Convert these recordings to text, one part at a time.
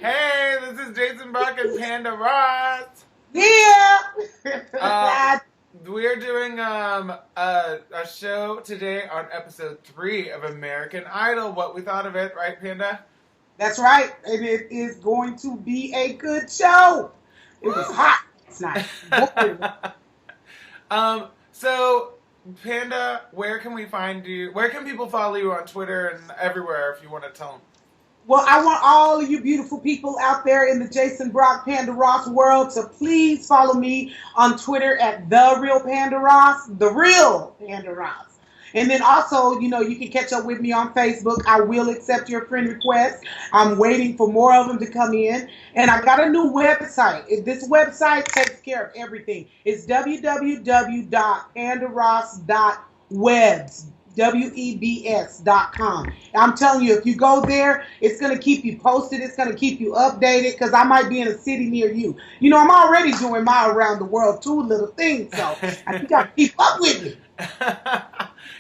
Hey, this is Jason Brock and Panda Ross. Yeah. We're doing a show today on episode 3 of American Idol. What we thought of it, right, Panda? That's right. And it is going to be a good show. It was Woo! hot last night. Boy. So Panda, where can we find you? Where can people follow you on Twitter and everywhere if you want to tell them? Well, I want all of you beautiful people out there in the Jason Brock Panda Ross world to please follow me on Twitter at The Real Panda Ross. And then also, you can catch up with me on Facebook. I will accept your friend requests. I'm waiting for more of them to come in. And I got a new website. This website takes care of everything. It's www.pandaross.webs. webs.com. I'm telling you, if you go there, it's going to keep you posted. It's going to keep you updated because I might be in a city near you. I'm already doing my around the world two little things, so I think I'll keep up with me.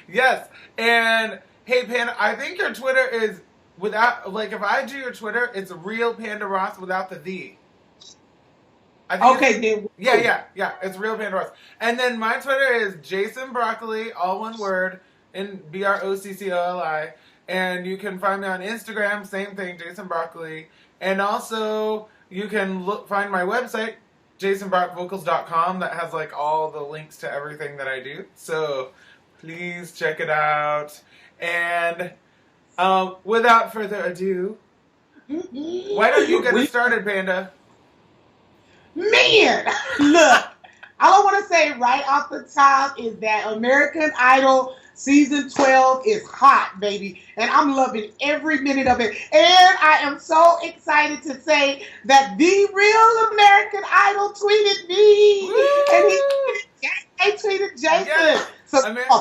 Yes. And hey, Panda, I think your Twitter is without, like, if I do your Twitter, it's Real Panda Ross without the "the." Okay, then. Yeah. It's Real Panda Ross. And then my Twitter is Jason Broccoli, all one word, in BROCCOLI. And you can find me on Instagram, same thing, Jason Broccoli. And also, you can find my website, jasonbrockvocals.com, that has like all the links to everything that I do. So please check it out. And without further ado, why don't you get us started, Panda? Man, look, all I want to say right off the top is that American Idol Season 12 is hot, baby. And I'm loving every minute of it. And I am so excited to say that the real American Idol tweeted me. Woo! And he tweeted Jason. Yes. So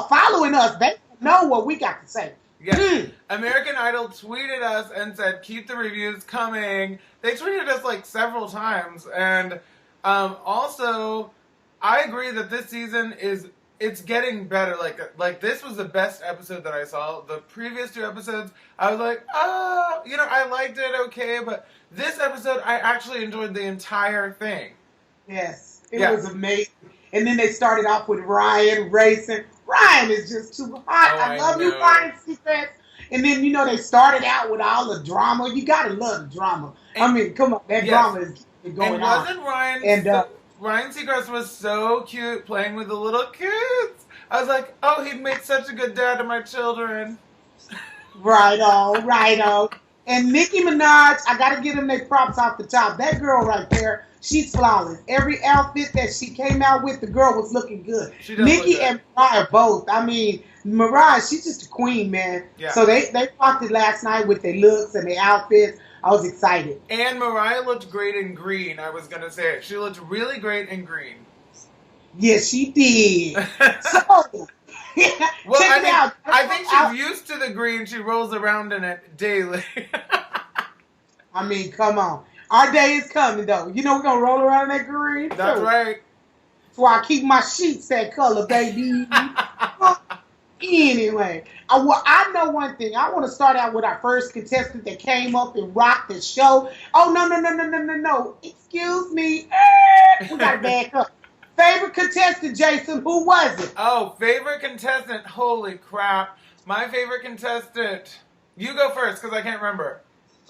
following us, they know what we got to say. Yes. American Idol tweeted us and said, keep the reviews coming. They tweeted us like several times. And also, I agree that this season it's getting better. Like this was the best episode that I saw. The previous 2 episodes, I was like, I liked it okay. But this episode, I actually enjoyed the entire thing. Yes, it was amazing. And then they started off with Ryan racing. Ryan is just too hot. I love you, Ryan Seacrest. And then, they started out with all the drama. You got to love the drama. Come on. That drama is going on. And wasn't Ryan Seacrest was so cute playing with the little kids. I was like, oh, he'd make such a good dad to my children. Right on. And Nicki Minaj, I got to give them their props off the top. That girl right there, she's flawless. Every outfit that she came out with, the girl was looking good. Nicki and Mariah both. Mariah, she's just a queen, man. Yeah. So they rocked it last night with their looks and their outfits. I was excited. And Mariah looked great in green, I was going to say. She looked really great in green. Yes, she did. So, well, check it out. I think she's used to the green. She rolls around in it daily. Come on. Our day is coming, though. We're going to roll around in that green. That's right. That's why I keep my sheets that color, baby. Anyway, I know one thing. I want to start out with our first contestant that came up and rocked the show. Oh, no. Excuse me. We got to back up. Favorite contestant, Jason, who was it? Oh, favorite contestant. Holy crap. My favorite contestant. You go first because I can't remember.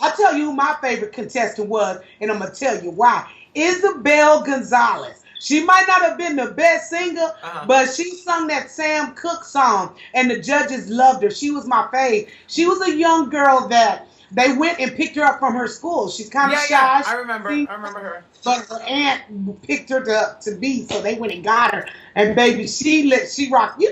I'll tell you who my favorite contestant was, and I'm going to tell you why. Isabel Gonzalez. She might not have been the best singer, but she sung that Sam Cooke song, and the judges loved her. She was my fave. She was a young girl that they went and picked her up from her school. She's kind of shy. Yeah, I remember her. But her aunt picked her to be, so they went and got her. And baby, she rocked.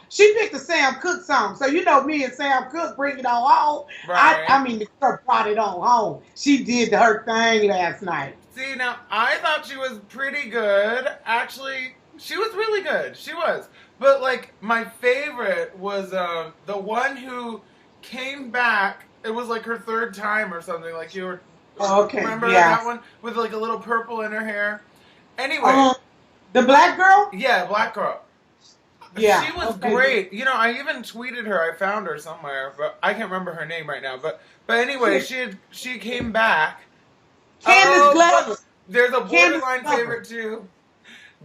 She picked the Sam Cooke song. So me and Sam Cooke bring it on home. Right. The girl brought it on home. She did her thing last night. See, now, I thought she was pretty good. Actually, she was really good. She was. But, my favorite was the one who came back. It was, her 3rd time or something. You were... Okay, remember that one? With, a little purple in her hair? Anyway. The black girl? Yeah, black girl. Yeah. She was great. I even tweeted her. I found her somewhere. But I can't remember her name right now. But anyway, she came back. Candace Oh, but Glover. there's a Candace borderline Glover. favorite too.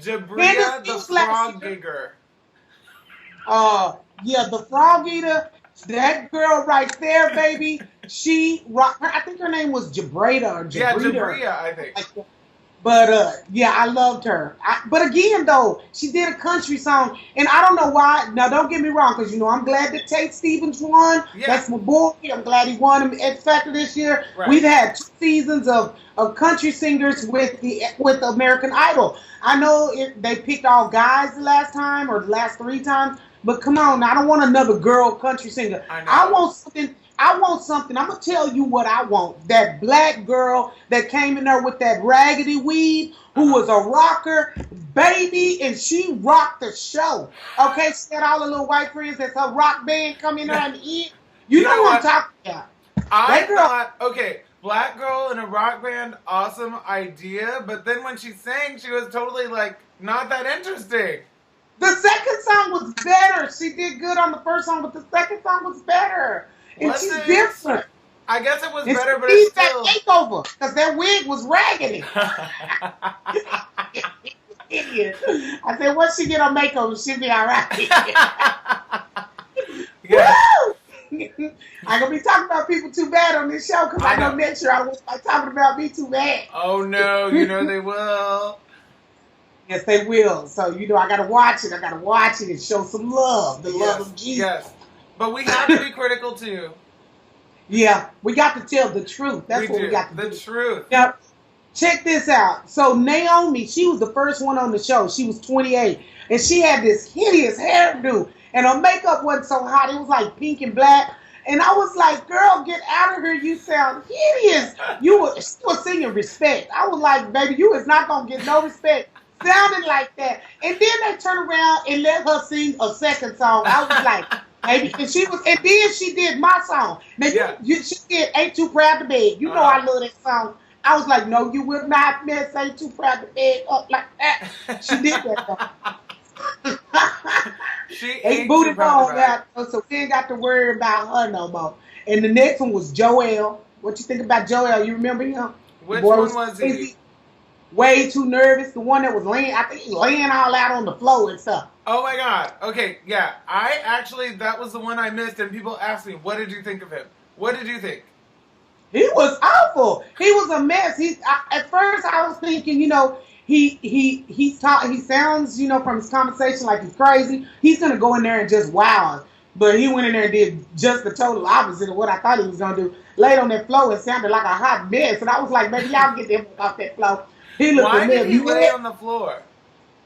Candace Jabria the Glover last Frog year. Digger. Yeah, the Frog Eater. That girl right there, baby. She rock. I think her name was Jabreda or Yeah, Jabrida. Jabria, I think. But yeah, I loved her. But again, though, she did a country song, and I don't know why. Now, don't get me wrong, because I'm glad that Tate Stevens won. Yeah. That's my boy. I'm glad he won him X Factor this year. Right. We've had 2 seasons of country singers with American Idol. I know they picked all guys the last time or the last 3 times, but come on, I don't want another girl country singer. I want something. I'm gonna tell you what I want. That black girl that came in there with that raggedy weave, who was a rocker, baby, and she rocked the show. Okay, she had all the little white friends that's her rock band come in there and eat. You know what I'm talking about. I thought, okay, black girl in a rock band, awesome idea, but then when she sang, she was totally like not that interesting. The second song was better. She did good on the first song, but the second song was better. And she's different. I guess it was and better, but it's still that makeover because that wig was raggedy. I said, once she get her makeover, she'll be all right. Yeah. I'm gonna be talking about people too bad on this show because I know next year I won't be talking about me too bad. Oh no, you know they will. Yes, they will. So I gotta watch it. I gotta watch it and show some love, the love of Jesus. Yes. But we have to be critical too. Yeah, we got to tell the truth. That's what we got to do. The truth. Now, check this out. So Naomi, she was the first one on the show. She was 28, and she had this hideous hairdo, and her makeup wasn't so hot. It was like pink and black. And I was like, girl, get out of here. You sound hideous. She was singing Respect. I was like, baby, you is not going to get no respect. Sounding like that. And then they turned around and let her sing a second song. I was like, baby, and then she did my song. Now, she did Ain't Too Proud to Beg. You know I love that song. I was like, no, you will not mess Ain't Too Proud to Beg up like that. She did that though. She ain't booty ball out, so we ain't got to worry about her no more. And the next one was Joel. What you think about Joel? You remember him? Which one was he? Way too nervous. The one that was laying, I think he laying all out on the floor and stuff. Oh my God. Okay, yeah. That was the one I missed, and people asked me, what did you think of him? What did you think? He was awful. He was a mess. At first I was thinking, he sounds, from his conversation like he's crazy. He's gonna go in there and just wow us. But he went in there and did just the total opposite of what I thought he was gonna do. Laid on that floor and sounded like a hot mess. And I was like, maybe y'all get them off that floor. He looked Why did he lay on the floor?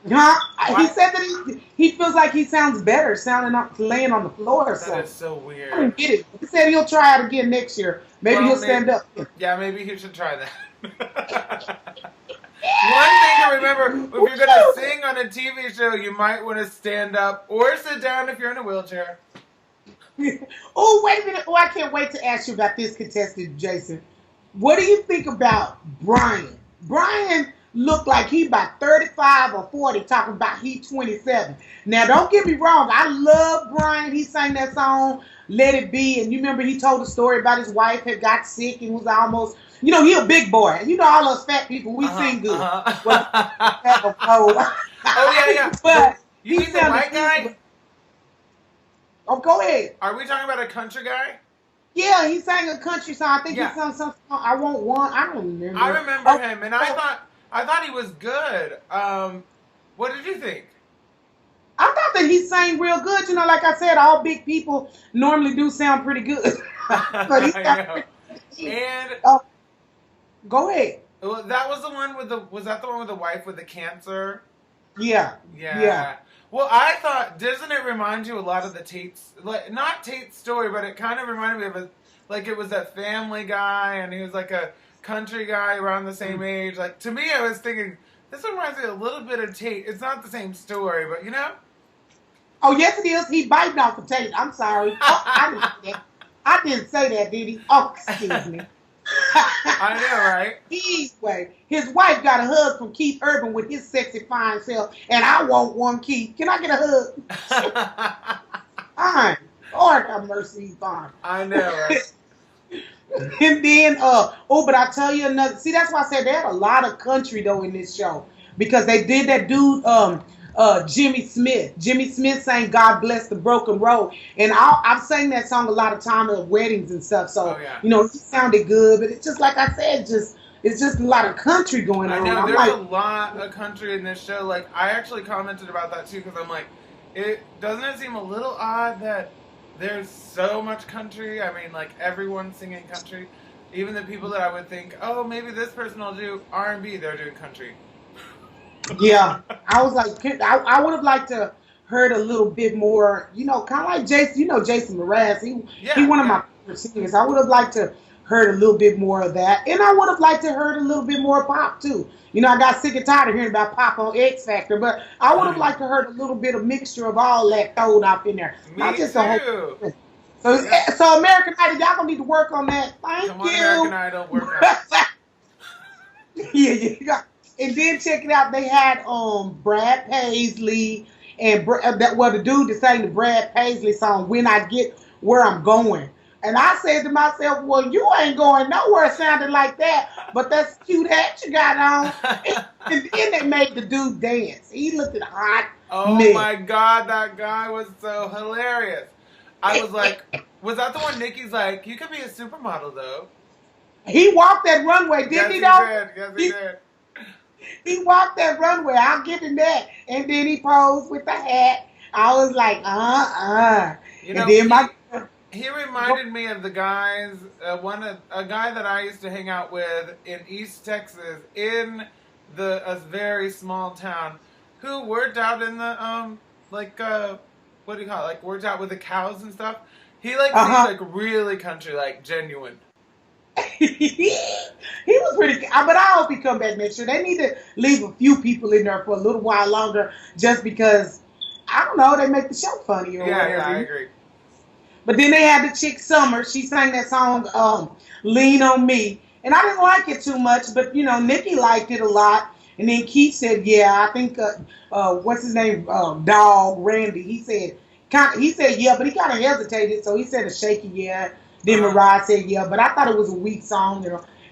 Huh? Why? He said that he feels like he sounds better laying on the floor. That is so weird. I don't get it. He said he'll try it again next year. Maybe he'll stand up. Yeah, maybe he should try that. One thing to remember, if you're going to sing on a TV show, you might want to stand up or sit down if you're in a wheelchair. Oh, wait a minute. Oh, I can't wait to ask you about this contestant, Jason. What do you think about Brian? Brian looked like he about 35 or 40, talking about he 27. Now, don't get me wrong. I love Brian. He sang that song, Let It Be. And you remember he told a story about his wife had got sick and was almost, he a big boy. All us fat people, we sing good. Oh, yeah. But you mean the white guy? Oh, go ahead. Are we talking about a country guy? Yeah, he sang a country song. I think he sang some song, I Want One. I don't remember. I remember him, and I thought he was good. What did you think? I thought that he sang real good. Like I said, all big people normally do sound pretty good. But he sounded and go ahead. Well, that was the one was that the one with the wife with the cancer? Yeah. Well, I thought, doesn't it remind you a lot of the Tate's, not Tate's story, but it kind of reminded me of it was that Family Guy, and he was like a country guy around the same age. Like, to me, I was thinking, this reminds me a little bit of Tate. It's not the same story, but Oh, yes, it is. He biting off of Tate. I'm sorry. I didn't say that, did he? Oh, excuse me. I know, right? Anyway, his wife got a hug from Keith Urban with his sexy fine self, and I want one, Keith. Can I get a hug? Fine. Lord have mercy, he's fine. I know, right? And then, but I tell you another. See, that's why I said they had a lot of country though in this show because they did that dude, Jimmy Smith. Jimmy Smith sang "God Bless the Broken Road," and I've sang that song a lot of times at weddings and stuff. So Oh yeah. he sounded good, but it's just like I said, it's just a lot of country going I on. know I'm there's like, a lot of country in this show. Like I actually commented about that too because I'm like, it doesn't it seem a little odd that there's so much country. I mean, like everyone's singing country. Even the people that I would think, oh, maybe this person will do R&B, they're doing country. yeah, I was like, I would have liked to heard a little bit more, kind of like Jason, Jason Mraz. He Yeah, one of yeah. my favorite singers. I would have liked to heard a little bit more of that, and I would have liked to heard a little bit more pop too. I got sick and tired of hearing about pop on X Factor, but I would have I liked to heard a little bit of mixture of all that thrown up in there, not Me just the whole. too. So, Yeah. so American Idol, y'all gonna need to work on that. Thank Come on, you. American Idol, work on it. Yeah, yeah. And then check it out. They had Brad Paisley and the dude that sang the Brad Paisley song "When I Get Where I'm Going." And I said to myself, "Well, you ain't going nowhere." Sounding like that, but that's cute hat you got on. And then they made the dude dance. He looked hot. Oh Man. my God, that guy was so hilarious. I was like, was that the one Nikki's like, you could be a supermodel though? He walked that runway, didn't Yes, he? he Though did. Yes, he did. he walked that runway. I'll give him that. And then he posed with the hat. I was like, You And know, then my he reminded me of the guys, a guy that I used to hang out with in East Texas in a very small town, who worked out in the what do you call it? Like worked out with the cows and stuff. He like seemed like really country, like genuine. he was pretty, but I hope he come back next year. They need to leave a few people in there for a little while longer, just because I don't know, they make the show funny or Yeah, whatever. yeah, I agree. But then they had the chick Summer. She sang that song "Lean on Me," and I didn't like it too much, but Nikki liked it a lot. And then Keith said, "Yeah, I think what's his name, Dog Randy." He said, "Yeah," but he kind of hesitated, so he said a shaky yeah. Then Mariah said, "Yeah," but I thought it was a weak song,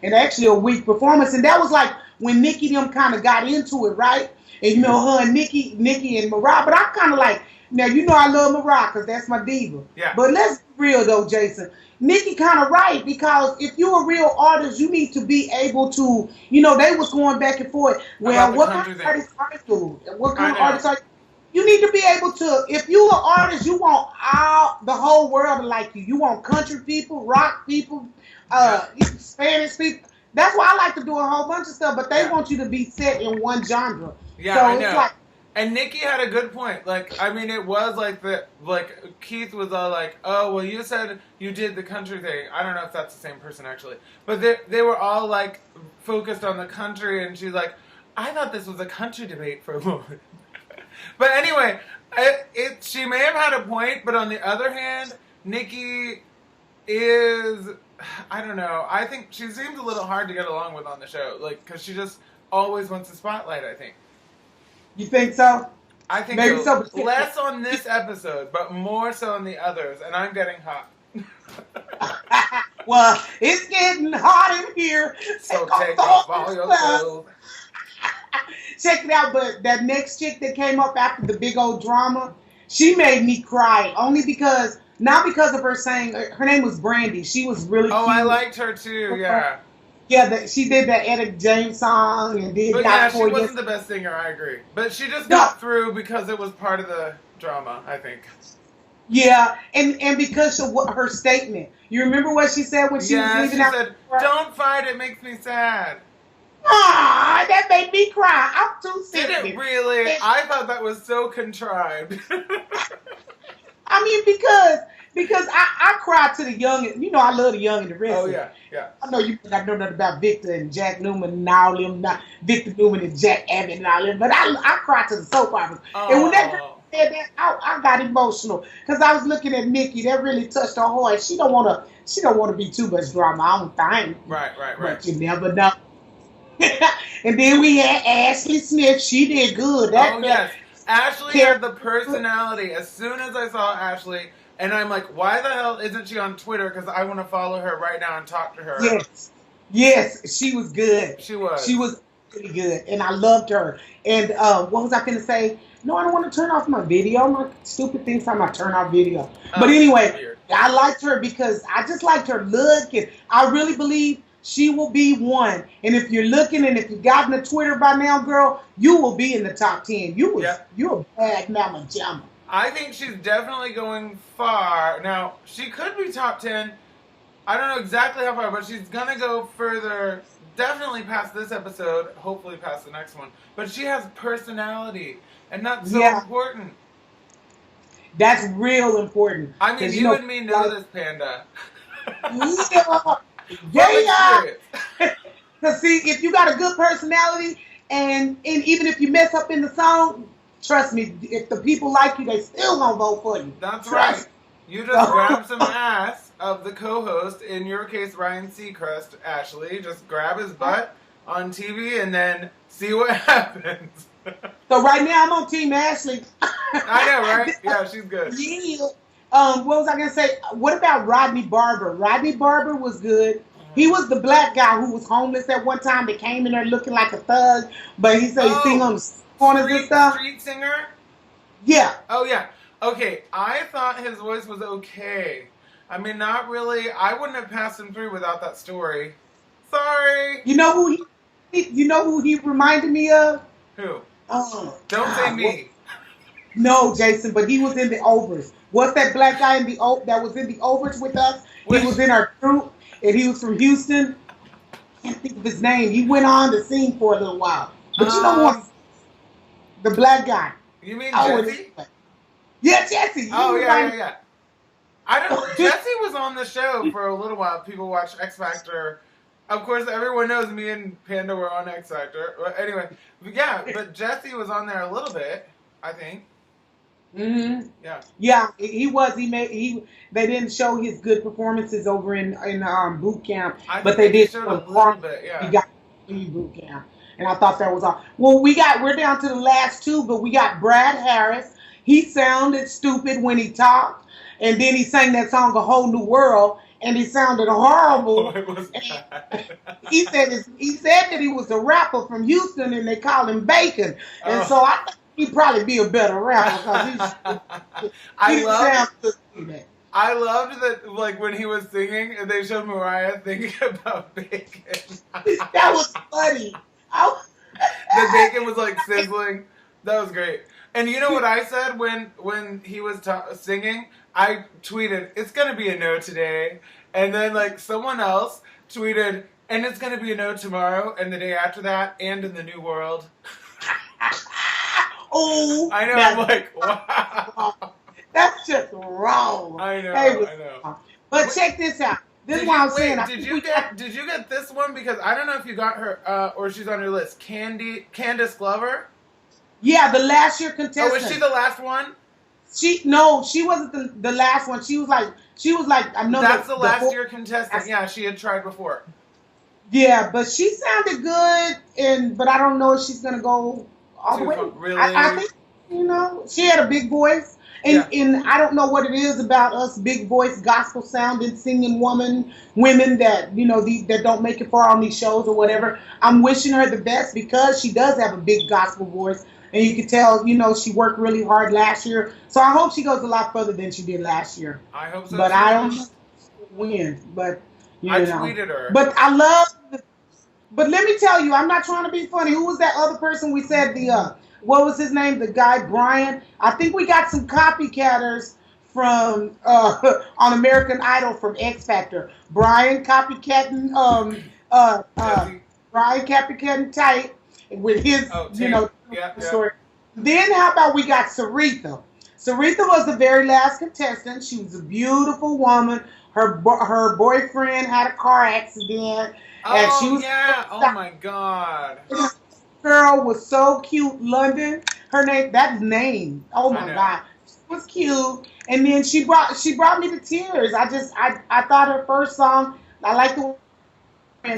and actually a weak performance. And that was like when Nikki them kind of got into it, right? And her and Nikki and Mariah. But I'm kind of like, now I love Mariah because that's my diva. Yeah. But let's be real though, Jason. Nikki kind of right, because if you're a real artist, you need to be able to, they was going back and forth. Well, what kind of artist are you? What kind of artist are you? You need to be able to, if you're an artist, you want the whole world to like you. You want country people, rock people, Spanish people. That's why I like to do a whole bunch of stuff, but they want you to be set in one genre. Yeah, so I know. It's like, and Nikki had a good point. Like, I mean, it was like Keith was all like, "Oh, well, you said you did the country thing." I don't know if that's the same person actually, but they were all like focused on the country, and she's like, "I thought this was a country debate for a moment." But anyway, she may have had a point, but on the other hand, Nikki is, I don't know. I think she seems a little hard to get along with on the show, like because she just always wants the spotlight. I think. you think so? I think Maybe so. less on this episode, but more so on the others, and I'm getting hot. Well, it's getting hot in here. So take off all your clothes. Check it out, but that next chick that came up after the big old drama, she made me cry not because of her saying, her name was Brandy. She was really cute. Oh, I liked her too, yeah. Yeah, she did that Etta James song and did. But yeah, she wasn't the best singer, I agree. But she just got through because it was part of the drama, I think. Yeah, and because of her statement. You remember what she said when she was leaving out? Yeah, she said, "Don't fight, it makes me sad." Ah, that made me cry. I'm too sick. Did it really? I thought that was so contrived. I mean, because I cried to the young. I love the young and the rest. Oh yeah, yeah. I know you don't know nothing about Victor and Jack Newman and all them, not Victor Newman and Jack Abbott and all them, but I cried to the soap operas. Oh. And when that girl said that, I got emotional because I was looking at Nikki. That really touched her heart. She don't want to be too much drama. I don't think. Right. But you never know. And then we had Ashley Smith. She did good. Yes. Ashley had the personality. As soon as I saw Ashley, And I'm like, why the hell isn't she on Twitter? Because I want to follow her right now and talk to her. Yes, she was good. She was. She was pretty good, and I loved her. And what was I going to say? No, I don't want to turn off my video. My stupid thing talking about turn off video. But anyway, weird. I liked her because I just liked her look, and I really believe she will be one. And if you're looking, and if you've gotten a Twitter by now, girl, you will be in the top 10. You're a bad mama jamma. I think she's definitely going far. Now, she could be top 10. I don't know exactly how far, but she's going to go further, definitely past this episode, hopefully past the next one. But she has personality, and that's so important. That's real important. I mean, you and me know this, Panda. Yeah. Because see, if you got a good personality, and even if you mess up in the song, trust me, if the people like you, they still gonna vote for you. That's right. You just grab some ass of the co-host, in your case, Ryan Seacrest, Ashley. Just grab his butt on TV and then see what happens. So right now I'm on Team Ashley. I know, right? Yeah, she's good. Yeah. What was I gonna say? What about Rodney Barber? Rodney Barber was good. He was the black guy who was homeless at one time that came in there looking like a thug, but he said he sing on the corners and stuff. Street singer? Yeah. Oh, yeah. Okay, I thought his voice was okay. I mean, not really. I wouldn't have passed him through without that story. Sorry. You know who he reminded me of? Who? Don't say me. No, Jason, but he was in the overs. What's that black guy that was in the overs with us? He was in our group, and he was from Houston. I can't think of his name. He went on to sing for a little while. But you know what? The black guy. You mean Jesse? Yeah, Jesse. Oh, yeah. I don't. Jesse was on the show for a little while. People watch X Factor. Of course, everyone knows me and Panda were on X Factor. But anyway, but Jesse was on there a little bit, I think. Mm-hmm. Yeah. Yeah, he was. They didn't show his good performances over in boot camp, but they did show a little bit. Yeah. He got boot camp, and I thought that was all. Well, we're down to the last two, but we got Brad Harris. He sounded stupid when he talked, and then he sang that song "A Whole New World," and he sounded horrible. Oh, it was bad. He said that he was a rapper from Houston, and they called him Bacon, and so I think he'd probably be a better rapper because I loved that, like, when he was singing and they showed Mariah thinking about bacon. That was funny. The bacon was like sizzling. That was great. And you know what I said when he was singing? I tweeted, "It's gonna be a no today," and then like someone else tweeted, "And it's gonna be a no tomorrow, and the day after that, and in the new world." Oh, I know. I'm like, wow. That's just wrong. I know. But check this out. This is what I'm saying. Did you get this one? Because I don't know if you got her or she's on your list. Candace Glover. Yeah, the last year contestant. Oh, was she the last one? She wasn't the last one. She was like I know that's the last year contestant. Yeah, she had tried before. Yeah, but she sounded good, but I don't know if she's gonna go all the way. Really? I think she had a big voice, and I don't know what it is about us big voice gospel sounding singing women that that don't make it far on these shows or whatever. I'm wishing her the best because she does have a big gospel voice. And you can tell, she worked really hard last year. So I hope she goes a lot further than she did last year. I hope so. But I don't know when. But I tweeted her. But I love. But let me tell you, I'm not trying to be funny. Who was that other person we said what was his name? The guy Brian. I think we got some copycatters from on American Idol from X Factor. Brian copycatting Brian copycatting Tight with his story. Then how about we got Saritha? Saritha was the very last contestant. She was a beautiful woman. Her boyfriend had a car accident. And she was oh my God. This girl was so cute. London. That's name. Oh my God. She was cute. And then she brought me to tears. I thought her first song, I liked the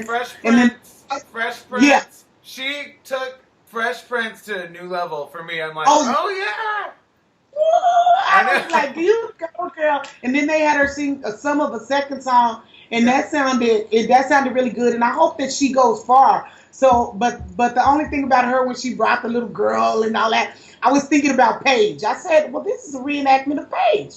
Fresh Prince. Fresh Prince. Yeah. She took Fresh Prince to a new level for me. I'm like, oh yeah. I was like, you go, girl. And then they had her sing some of a second song, and that sounded really good. And I hope that she goes far. So, but the only thing about her when she brought the little girl and all that, I was thinking about Paige. I said, well, this is a reenactment of Paige.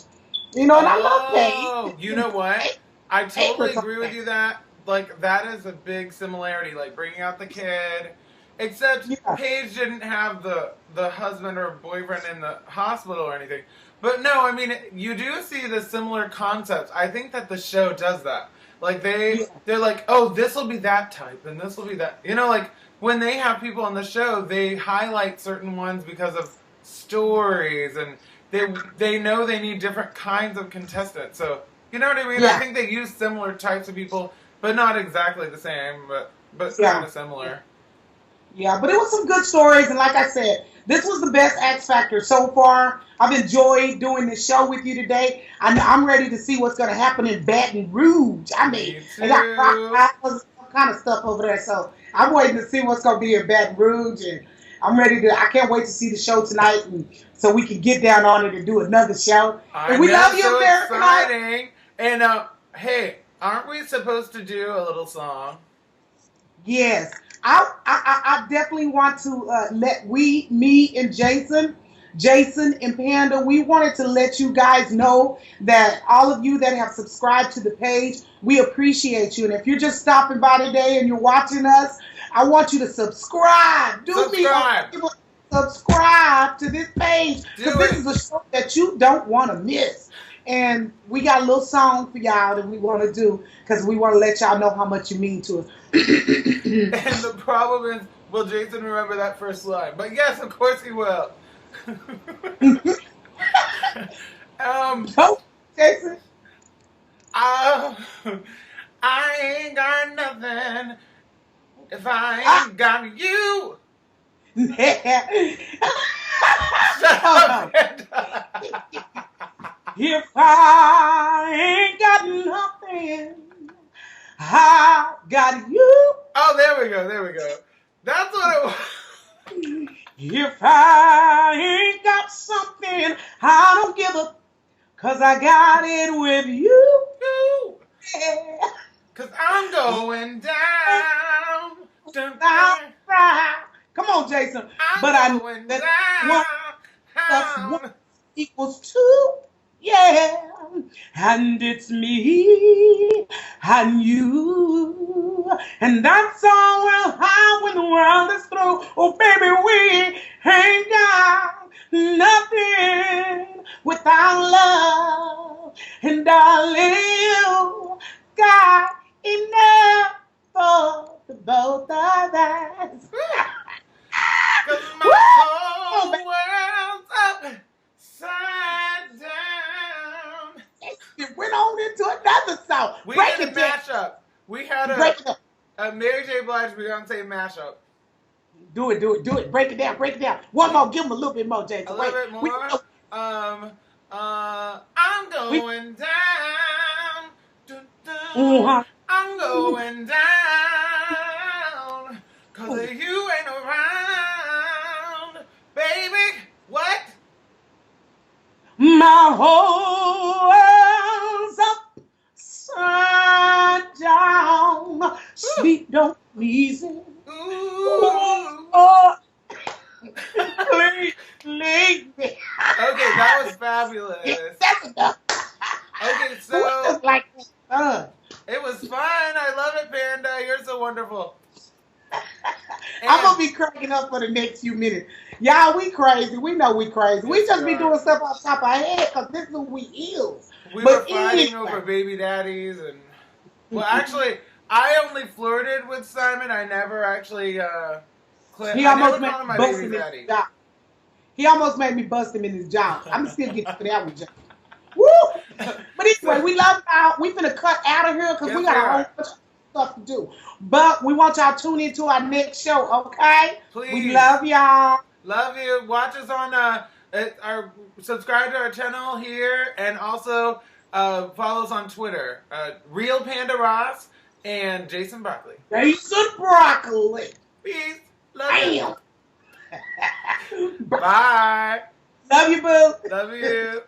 You know, and I love Paige. Oh, you know what? I totally agree with you that. Like, that is a big similarity. Like, bringing out the kid. Except Paige didn't have the husband or boyfriend in the hospital or anything. But no, I mean, you do see the similar concepts. I think that the show does that. Like, they're like, oh, this will be that type, and this will be that. You know, like, when they have people on the show, they highlight certain ones because of stories, and they know they need different kinds of contestants. So, you know what I mean? I think they use similar types of people, but not exactly the same, but kind of similar. Yeah, but it was some good stories, and like I said, this was the best X Factor so far. I've enjoyed doing this show with you today. I'm ready to see what's going to happen in Baton Rouge. I mean, they got all kind of stuff over there, so I'm waiting to see what's going to be in Baton Rouge, and I can't wait to see the show tonight, and so we can get down on it and do another show. And we love you, American. Exciting. And hey, aren't we supposed to do a little song? Yes. I definitely want to let me and Jason and Panda, we wanted to let you guys know that all of you that have subscribed to the page, we appreciate you. And if you're just stopping by today and you're watching us, I want you to subscribe. Subscribe to this page, because this is a show that you don't want to miss. And we got a little song for y'all that we want to do, because we want to let y'all know how much you mean to us. And the problem is, will Jason remember that first line? But yes, of course he will. No, Jason. I ain't got nothing if I ain't got you. Shut up, If I ain't got nothing, I got you. Oh, there we go. That's what it was. If I ain't got something, I don't give a, 'cause I got it with you. Yeah. 'Cause I'm going down. Come on, Jason. I'm going down. One plus one equals two. Yeah, and it's me and you, and that's all we'll have when the world is through. Oh, baby, we ain't got nothing without love, and darling, you got enough for the both of us. 'Cause my whole world's upside down. It went on into another song. We did a mashup. We had a Mary J. Blige Beyonce mashup. Do it. Break it down. One more. Give him a little bit more, Jason. A little bit more. I'm going down. Dun, dun. I'm going down. 'Cause you ain't around. Baby, what? My whole world's upside down. Sleep don't please it. Oh, please me. Okay, that was fabulous. That's enough. Okay, so like fun. It was fun. I love it, Panda. You're so wonderful. I'm gonna be cracking up for the next few minutes. Y'all, we crazy. We know we crazy. We just be doing stuff off the top of our head because this is who we is. We were fighting over baby daddies, and well, actually, I only flirted with Simon. I never actually. He almost made me bust him in his job. He almost made me bust him in his job. I'm still getting to that one, John. Woo! But anyway, we love y'all. We finna cut out of here because we got a whole bunch of stuff to do. But we want y'all to tune into our next show, okay? Please. We love y'all. Love you. Watch us on subscribe to our channel here, and also follow us on Twitter. Real Panda Ross and Jason Broccoli. Jason Broccoli. Peace. Love you. Bye. Love you, boo. Love you.